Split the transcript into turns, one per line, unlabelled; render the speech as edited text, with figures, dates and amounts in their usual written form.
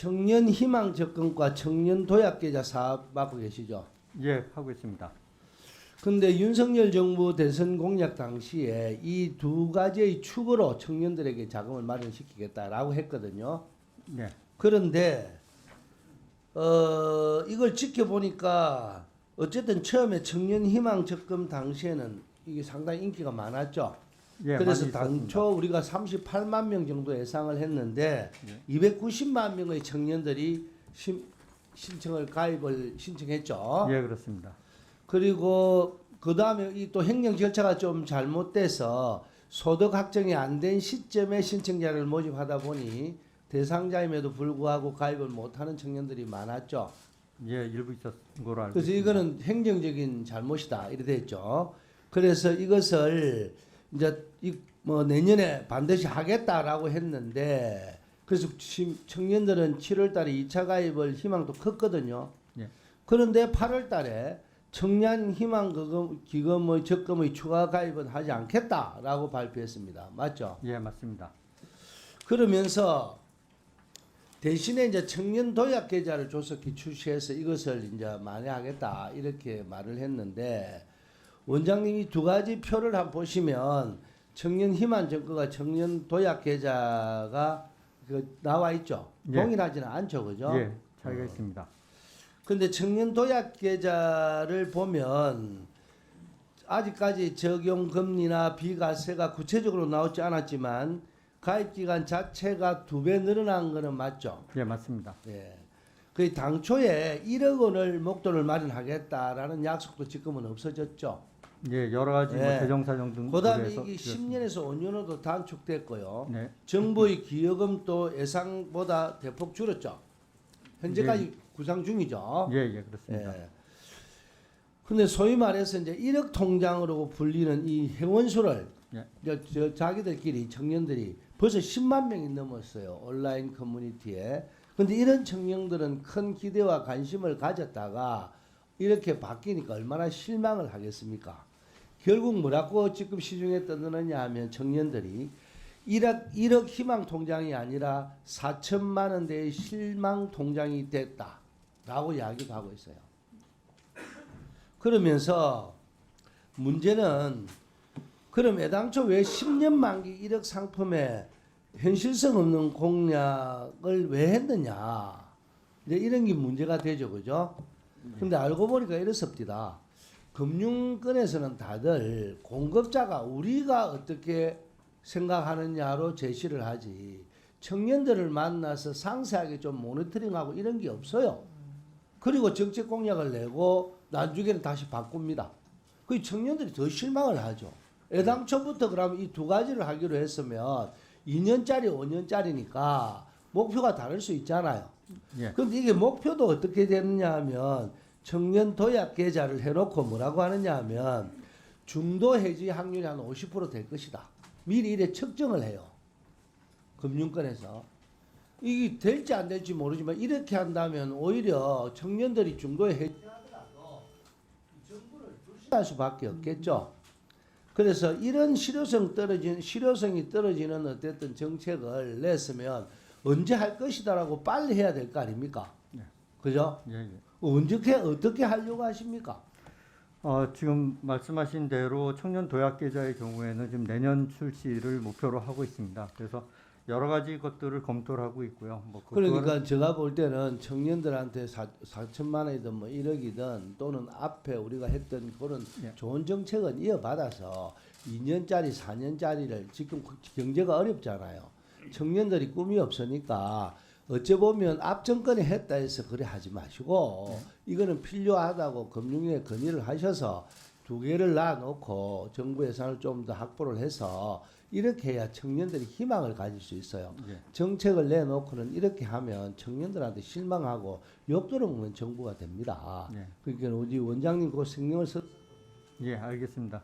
청년 희망 접근과 청년 도약 계좌 사업 맡고 계시죠?
예, 하고 있습니다.
근데 윤석열 정부 대선 공약 당시에 이 두 가지의 축으로 청년들에게 자금을 마련시키겠다라고 했거든요.
네,
그런데 이걸 지켜보니까 어쨌든 처음에 청년 희망 적금 당시에는 이게 상당히 인기가 많았죠.
예,
그래서
많이
당초
있었습니다.
우리가 38만 명 정도 예상을 했는데
예.
290만 명의 청년들이 신청을 가입을 신청했죠.
예, 그렇습니다.
그리고 그 다음에 이 또 행정 절차가 좀 잘못돼서 소득 확정이 안 된 시점에 신청자를 모집하다 보니 대상자임에도 불구하고 가입을 못하는 청년들이 많았죠.
예, 일부 있었던 걸로 알고
그래서
있습니다.
이거는 행정적인 잘못이다 이래 됐죠. 그래서 이것을 이제 뭐 내년에 반드시 하겠다라고 했는데 그래서 청년들은 7월달에 2차 가입을 희망도 컸거든요.
예.
그런데 8월달에 청년 희망 기금의 적금의 추가 가입은 하지 않겠다라고 발표했습니다. 맞죠?
예, 맞습니다.
그러면서 대신에 이제 청년 도약 계좌를 조속히 출시해서 이것을 이제 만회하겠다 이렇게 말을 했는데 원장님이 두 가지 표를 한번 보시면 청년 희망 정거가 청년 도약 계좌가 나와 있죠.
예.
동일하지는 않죠, 그죠?
예, 차이가 있습니다.
근데 청년 도약 계좌를 보면 아직까지 적용 금리나 비과세가 구체적으로 나오지 않았지만 가입 기간 자체가 2배 늘어난 거는 맞죠?
예, 맞습니다.
예. 그 당초에 1억 원을 목돈을 마련하겠다라는 약속도 지금은 없어졌죠.
예, 여러 가지 뭐
예.
재정사정 등
그다음에
그래서
이게
그렇습니다.
10년에서 5년으로 단축됐고요.
네,
정부의 기여금도 예상보다 대폭 줄었죠. 현재까지 구상 중이죠.
예, 예, 그렇습니다.
예. 근데 소위 말해서 이제 1억 통장으로 불리는 이 회원수를
예.
이제 자기들끼리 청년들이 벌써 10만 명이 넘었어요. 온라인 커뮤니티에. 근데 이런 청년들은 큰 기대와 관심을 가졌다가 이렇게 바뀌니까 얼마나 실망을 하겠습니까? 결국 뭐라고 지금 시중에 떠드느냐 하면 청년들이 1억 희망 통장이 아니라 4천만 원대의 실망 통장이 됐다라고 이야기도 하고 있어요. 그러면서 문제는 그럼 애당초 왜 10년 만기 1억 상품에 현실성 없는 공약을 왜 했느냐. 이제 이런 게 문제가 되죠. 그죠? 근데 알고 보니까 이렇습니다. 금융권에서는 다들 공급자가 우리가 어떻게 생각하느냐로 제시를 하지 청년들을 만나서 상세하게 좀 모니터링하고 이런 게 없어요. 그리고 정책 공약을 내고 나중에는 다시 바꿉니다. 그 청년들이 더 실망을 하죠. 애당초부터 그러면 이 두 가지를 하기로 했으면 2년짜리 5년짜리니까 목표가 다를 수 있잖아요.
예,
그런데 이게 목표도 어떻게 되느냐 하면 청년 도약 계좌를 해놓고 뭐라고 하느냐 하면 중도 해지 확률이 한 50% 될 것이다. 미리 이래 측정을 해요. 금융권에서. 이게 될지 안 될지 모르지만 이렇게 한다면 오히려 청년들이 중도에 해지하더라도 정부를 불신할 수밖에 없겠죠. 그래서 이런 실효성이 떨어지는 어쨌든 정책을 냈으면 언제 할 것이다라고 빨리 해야 될 거 아닙니까?
네.
그죠?
예, 예.
어떻게 하려고 하십니까?
지금 말씀하신 대로 청년 도약 계좌의 경우에는 지금 내년 출시를 목표로 하고 있습니다. 그래서 여러 가지 것들을 검토를 하고 있고요. 뭐
그러니까 제가 볼 때는 청년들한테 4천만 원이든 뭐 1억이든 또는 앞에 우리가 했던 그런
예.
좋은 정책은 이어받아서 2년짜리 4년짜리를 지금 경제가 어렵잖아요. 청년들이 꿈이 없으니까 어찌 보면 앞 정권이 했다 해서 그래 하지 마시고 이거는 필요하다고 금융위에 건의를 하셔서 두 개를 놔놓고 정부 예산을 좀 더 확보를 해서 이렇게 해야 청년들이 희망을 가질 수 있어요.
예.
정책을 내놓고는 이렇게 하면 청년들한테 실망하고 욕들어 먹는 정부가 됩니다.
예.
그러니까 우리 원장님 그 신경을 써.
예, 알겠습니다.